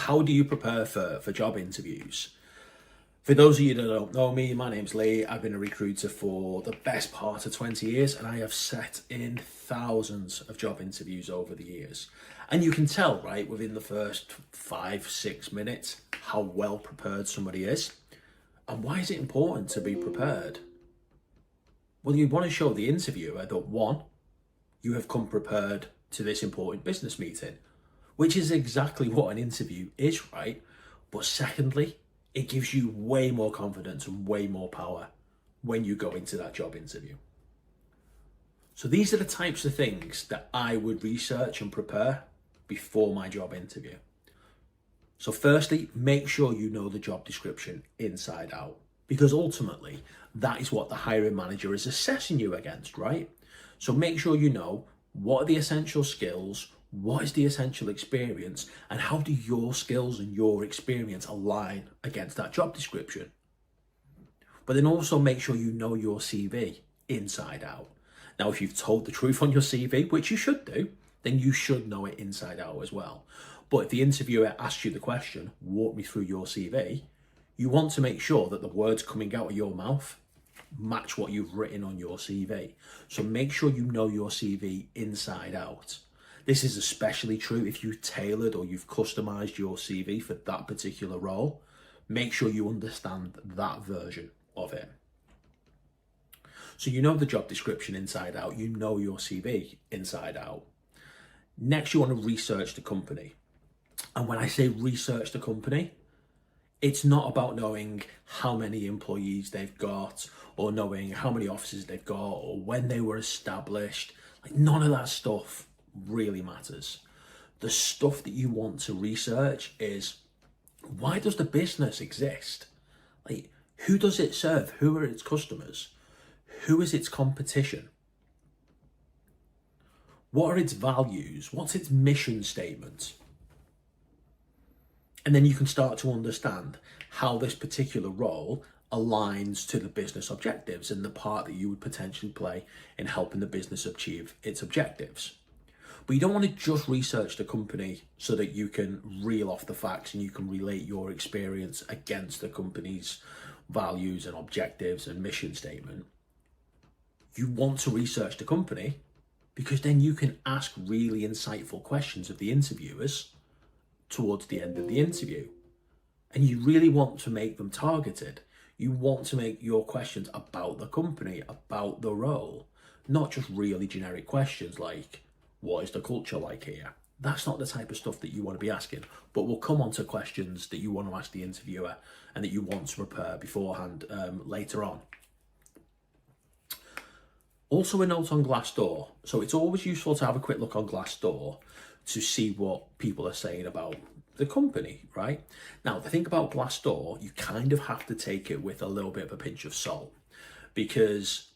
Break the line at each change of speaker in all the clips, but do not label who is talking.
how do you prepare for job interviews? For those of you that don't know me, my name's Lee. I've been a recruiter for the best part of 20 years, and I have sat in thousands of job interviews over the years. And you can tell, right, within the first 5-6 minutes, how well prepared somebody is. And why is it important to be prepared? Well, you want to show the interviewer that, one, you have come prepared to this important business meeting, which is exactly what an interview is, right? But secondly, it gives you way more confidence and way more power when you go into that job interview. So these are the types of things that I would research and prepare before my job interview. So firstly, make sure you know the job description inside out, because ultimately that is what the hiring manager is assessing you against, right? So make sure you know what are the essential skills, what is the essential experience, and how do your skills and your experience align against that job description. But then also make sure you know your CV inside out. Now, if you've told the truth on your CV, which you should do, then you should know it inside out as well. But if the interviewer asks you the question, walk me through your CV, you want to make sure that the words coming out of your mouth match what you've written on your CV. So make sure you know your CV inside out. This is especially true if you've tailored or you've customized your CV for that particular role. Make sure you understand that version of it. So you know the job description inside out, you know your CV inside out. Next, you want to research the company. And when I say research the company, it's not about knowing how many employees they've got or knowing how many offices they've got or when they were established. Like, none of that stuff really matters. The stuff that you want to research is, why does the business exist? Like, who does it serve? Who are its customers? Who is its competition? What are its values? What's its mission statement? And then you can start to understand how this particular role aligns to the business objectives and the part that you would potentially play in helping the business achieve its objectives. But you don't want to just research the company so that you can reel off the facts and you can relate your experience against the company's values and objectives and mission statement. You want to research the company because then you can ask really insightful questions of the interviewers towards the end of the interview. And you really want to make them targeted. You want to make your questions about the company, about the role, not just really generic questions like, what is the culture like here? That's not the type of stuff that you want to be asking, but we'll come on to questions that you want to ask the interviewer and that you want to prepare beforehand later on. Also, a note on Glassdoor. So it's always useful to have a quick look on Glassdoor to see what people are saying about the company, right? Now, the thing about Glassdoor, you kind of have to take it with a little bit of a pinch of salt, because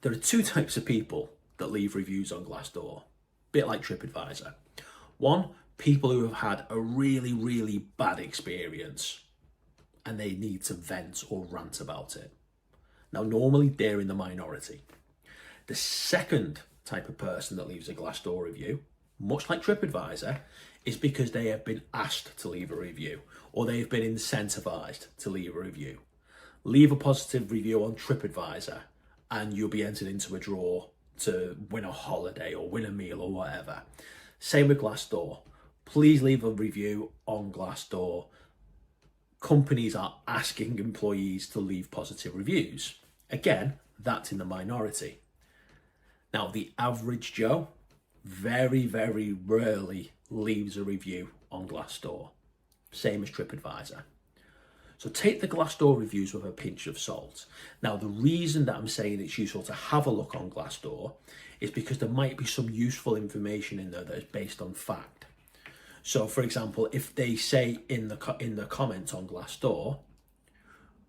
there are two types of people that leave reviews on Glassdoor, a bit like TripAdvisor. One, people who have had a really, really bad experience and they need to vent or rant about it. Now, normally they're in the minority. The second type of person that leaves a Glassdoor review, much like TripAdvisor, is because they have been asked to leave a review or they've been incentivized to leave a review. Leave a positive review on TripAdvisor and you'll be entered into a draw to win a holiday or win a meal or whatever. Same with Glassdoor. Please leave a review on Glassdoor. Companies are asking employees to leave positive reviews. Again, that's in the minority. Now, the average Joe very, very rarely leaves a review on Glassdoor. Same as TripAdvisor. So take the Glassdoor reviews with a pinch of salt. Now, the reason that I'm saying it's useful to have a look on Glassdoor is because there might be some useful information in there that is based on fact. So, for example, if they say in the comments on Glassdoor,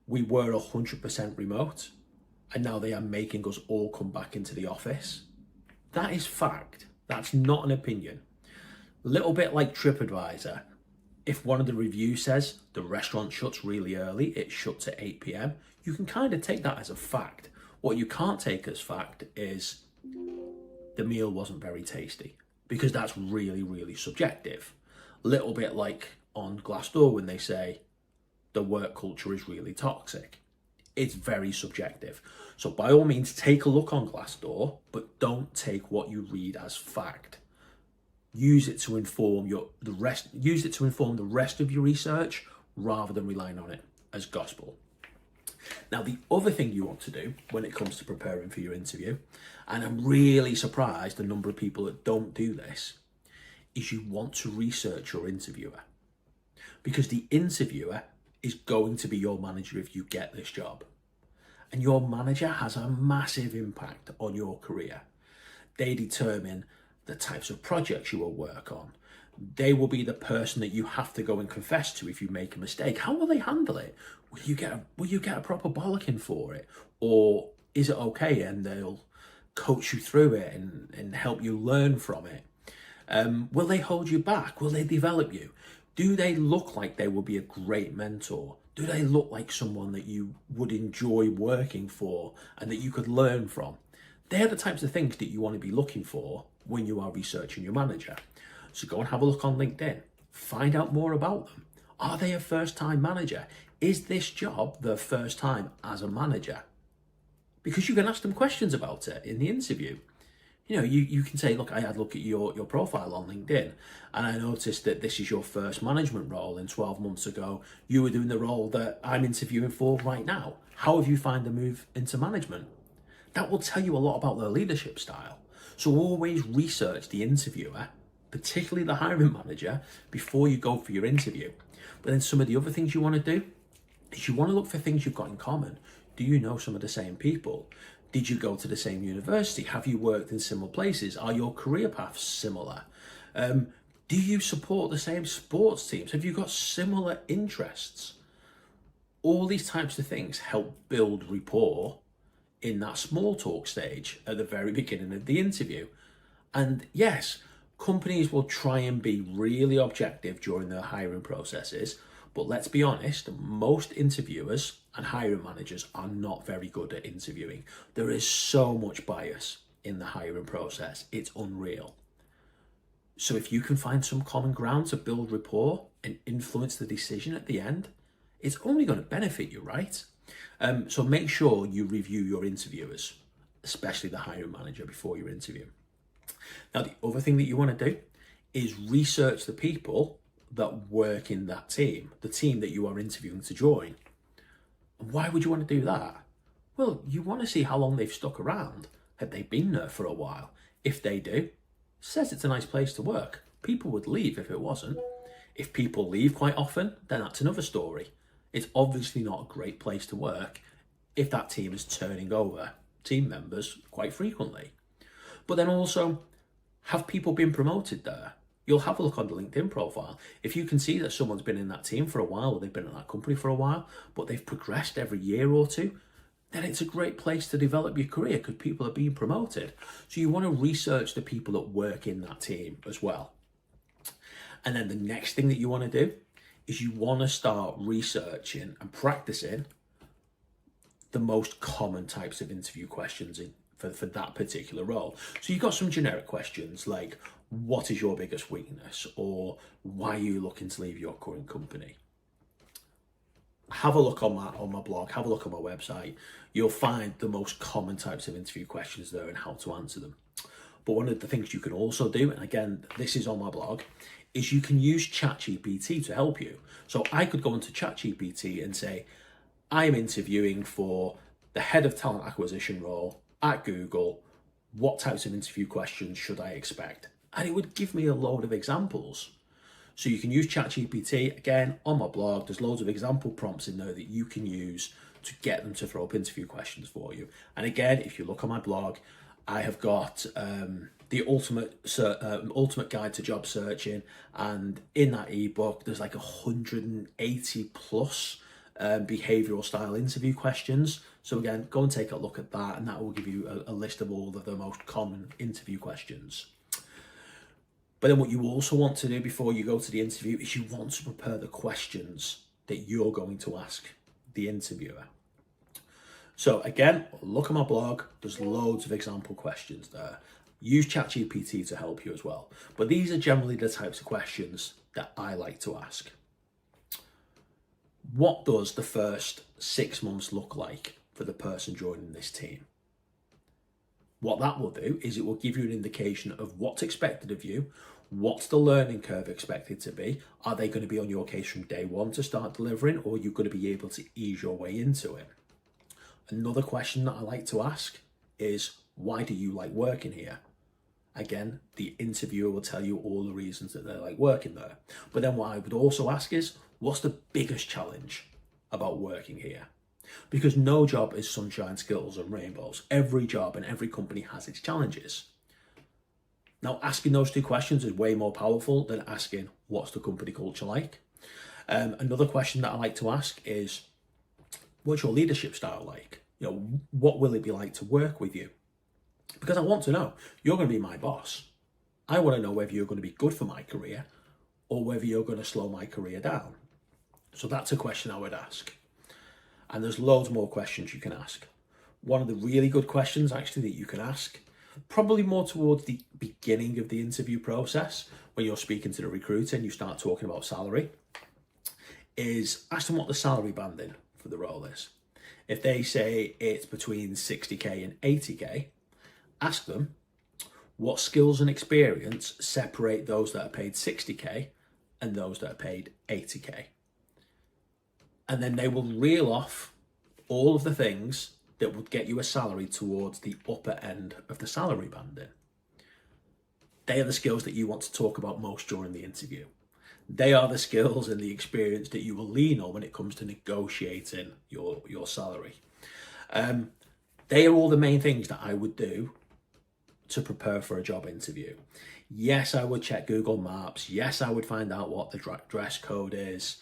we were 100% remote, and now they are making us all come back into the office. That is fact. That's not an opinion. A little bit like TripAdvisor. If one of the reviews says the restaurant shuts really early, it shuts at 8 p.m, you can kind of take that as a fact. What you can't take as fact is the meal wasn't very tasty, because that's really, really subjective. A little bit like on Glassdoor when they say the work culture is really toxic. It's very subjective. So by all means, take a look on Glassdoor, but don't take what you read as fact. Use it to inform the rest of your research rather than relying on it as gospel. Now, the other thing you want to do when it comes to preparing for your interview, and I'm really surprised the number of people that don't do this, is you want to research your interviewer. Because the interviewer is going to be your manager if you get this job. And your manager has a massive impact on your career. They determine the types of projects you will work on. They will be the person that you have to go and confess to if you make a mistake. How will they handle it? Will you get a proper bollocking for it? Or is it okay and they'll coach you through it and help you learn from it? Will they hold you back? Will they develop you? Do they look like they will be a great mentor? Do they look like someone that you would enjoy working for and that you could learn from? They're the types of things that you want to be looking for when you are researching your manager. So go and have a look on LinkedIn. Find out more about them. Are they a first-time manager? Is this job their first time as a manager? Because you can ask them questions about it in the interview. You know, you can say, look, I had a look at your profile on LinkedIn and I noticed that this is your first management role, and 12 months ago you were doing the role that I'm interviewing for right now. How have you found the move into management? That will tell you a lot about their leadership style. So always research the interviewer, particularly the hiring manager, before you go for your interview. But then some of the other things you want to do is you want to look for things you've got in common. Do you know some of the same people? Did you go to the same university? Have you worked in similar places? Are your career paths similar? Do you support the same sports teams? Have you got similar interests? All these types of things help build rapport in that small talk stage at the very beginning of the interview. And yes, companies will try and be really objective during their hiring processes, but let's be honest, most interviewers and hiring managers are not very good at interviewing. There is so much bias in the hiring process, it's unreal. So if you can find some common ground to build rapport and influence the decision at the end, it's only going to benefit you, right? So make sure you review your interviewers, especially the hiring manager, before your interview. Now, the other thing that you want to do is research the people that work in that team, the team that you are interviewing to join. Why would you want to do that? Well, you want to see how long they've stuck around. Have they been there for a while? If they do, says it's a nice place to work. People would leave if it wasn't. If people leave quite often, then that's another story. It's obviously not a great place to work if that team is turning over team members quite frequently. But then also, have people been promoted there? You'll have a look on the LinkedIn profile. If you can see that someone's been in that team for a while, or they've been in that company for a while, but they've progressed every year or two, then it's a great place to develop your career because people are being promoted. So you want to research the people that work in that team as well. And then the next thing that you want to do is you want to start researching and practicing the most common types of interview questions for that particular role. So you've got some generic questions like, what is your biggest weakness? Or why are you looking to leave your current company? Have a look on my blog, have a look on my website. You'll find the most common types of interview questions there and how to answer them. But one of the things you can also do, and again, this is on my blog, is you can use ChatGPT to help you. So I could go into ChatGPT and say, I'm interviewing for the head of talent acquisition role at Google. What types of interview questions should I expect? And it would give me a load of examples. So you can use ChatGPT. Again, on my blog, there's loads of example prompts in there that you can use to get them to throw up interview questions for you. And again, if you look on my blog, I have got the ultimate guide to job searching, and in that ebook, there's like 180 plus behavioral style interview questions. So again, go and take a look at that, and that will give you a list of all of the most common interview questions. But then what you also want to do before you go to the interview is you want to prepare the questions that you're going to ask the interviewer. So again, look at my blog. There's loads of example questions there. Use ChatGPT to help you as well. But these are generally the types of questions that I like to ask. what does the first 6 months look like for the person joining this team? What that will do is it will give you an indication of what's expected of you, what's the learning curve expected to be. Are they going to be on your case from day one to start delivering, or are you going to be able to ease your way into it? Another question that I like to ask is, why do you like working here? Again, the interviewer will tell you all the reasons that they like working there. But then what I would also ask is, what's the biggest challenge about working here? Because no job is sunshine, skittles and rainbows. Every job and every company has its challenges. Now, asking those two questions is way more powerful than asking, what's the company culture like? Another question that I like to ask is, what's your leadership style like? What will it be like to work with you? Because I want to know, you're going to be my boss. I want to know whether you're going to be good for my career or whether you're going to slow my career down. So that's a question I would ask. And there's loads more questions you can ask. One of the really good questions actually that you can ask, probably more towards the beginning of the interview process, when you're speaking to the recruiter and you start talking about salary, is ask them what the salary banding for the role is. If they say it's between 60k and 80k, ask them what skills and experience separate those that are paid 60k and those that are paid 80k. And then they will reel off all of the things that would get you a salary towards the upper end of the salary banding. They are the skills that you want to talk about most during the interview. They are the skills and the experience that you will lean on when it comes to negotiating your salary. They are all the main things that I would do to prepare for a job interview. Yes, I would check Google Maps. Yes, I would find out what the dress code is.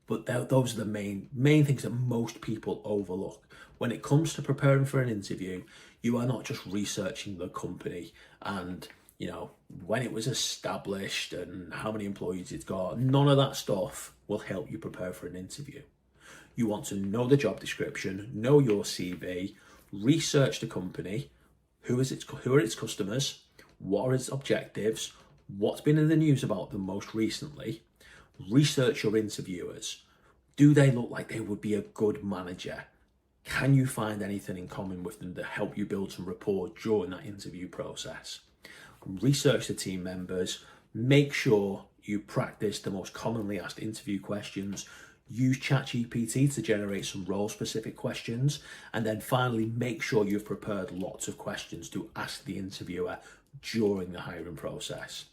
But those are the main things that most people overlook. When it comes to preparing for an interview, you are not just researching the company and, when it was established and how many employees it's got. None of that stuff will help you prepare for an interview. You want to know the job description, know your CV, research the company, who are its customers, what are its objectives, what's been in the news about them most recently. Research your interviewers. Do they look like they would be a good manager? Can you find anything in common with them to help you build some rapport during that interview process? Research the team members. Make sure you practice the most commonly asked interview questions. Use ChatGPT to generate some role-specific questions. And then finally, make sure you've prepared lots of questions to ask the interviewer during the hiring process.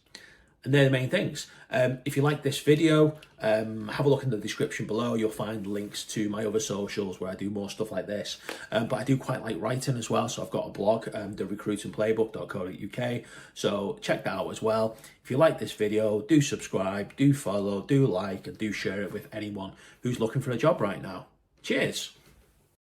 And they're the main things. If you like this video, have a look in the description below. You'll find links to my other socials where I do more stuff like this. But I do quite like writing as well. So I've got a blog, therecruitingplaybook.co.uk. So check that out as well. If you like this video, do subscribe, do follow, do like, and do share it with anyone who's looking for a job right now. Cheers.